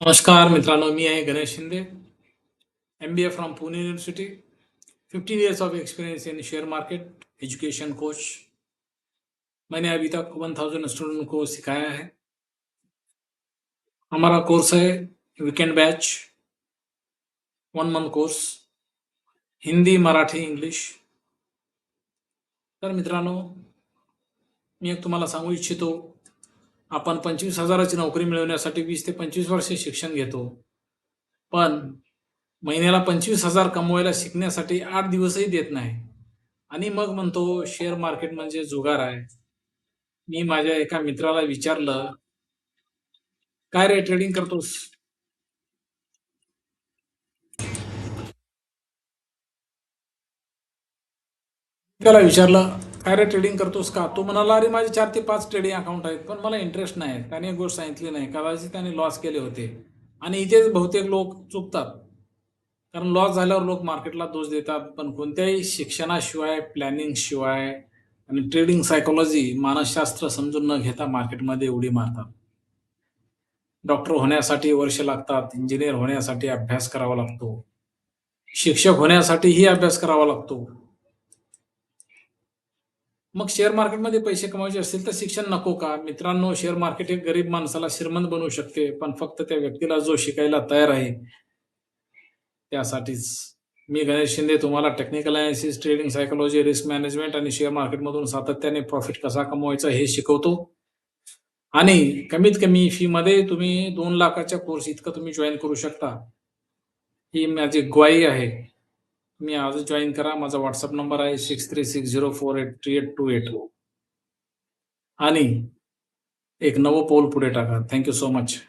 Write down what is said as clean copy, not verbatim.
नमस्कार मित्रांनो, मी आहे Ganesh Shinde, MBA from Pune university, 15 years of experience in share market, education coach. मैंने अभी तक 1000 स्टूडेंट को सिखाया है। हमारा कोर्स है weekend batch, 1 month course, Hindi, Marathi, English. तर मित्रांनो, मी एक तुम्हाला सांगू इच्छितो, आपण 25,000ची नोकरी मिळवण्यासाठी 20 ते 25 वर्षे शिक्षण घेतो, पण महिन्याला 25,000 कमवायला शिकण्यासाठी 8 दिवसही देत नाही आणि मग म्हणतो शेअर मार्केट म्हणजे जुगार आहे। मी माझ्या एका मित्राला विचारलं, "काय रे ट्रेडिंग करतोस?" त्याला विचारलं, "काय रे ट्रेडिंग करतोस का?" तो म्हणाला, "अरे माझे 4 ते 5 ट्रेडिंग अकाउंट आहेत, पण मला इंटरेस्ट नाही." त्याने एक गोष्ट सांगितली नाही, कदाचित त्याने लॉस केले होते आणि इथेच बहुतेक लोक चुकतात. कारण लॉस झाल्यावर लोक मार्केटला दोष देतात, पण कोणत्याही शिक्षणाशिवाय, प्लॅनिंगशिवाय आणि ट्रेडिंग सायकॉलॉजी, मानसशास्त्र समजून न घेता मार्केटमध्ये उडी मारतात. डॉक्टर होण्यासाठी वर्ष लागतात, इंजिनिअर होण्यासाठी अभ्यास करावा लागतो, शिक्षक होण्यासाठीही अभ्यास करावा लागतो. मग शेअर मार्केटमध्ये पैसे कमवायचे असतील तर शिक्षण नको का? मित्रांनो, शेअर मार्केट हे गरीब माणसाला श्रीमंत बनवू शकते, पण फक्त त्या व्यक्तीला जो शिकायला तयार आहे त्यासाठीच. मी गणेश शिंदे तुम्हाला technical analysis, trading psychology, risk management आणि शेअर मार्केटमधून सातत्याने प्रॉफिट कसा कमवायचा हे शिकवतो. आणि कमीत कमी फीमध्ये तुम्ही 2 लाखाच्या कोर्स इतकं तुम्ही जॉइन करू शकता. ही माझी ग्वाही आहे. तुम्ही आजच जॉइन करा. माझा WhatsApp नंबर आहे 6360483828 आणि एक नवं पाऊल पुढे टाका. Thank you so much.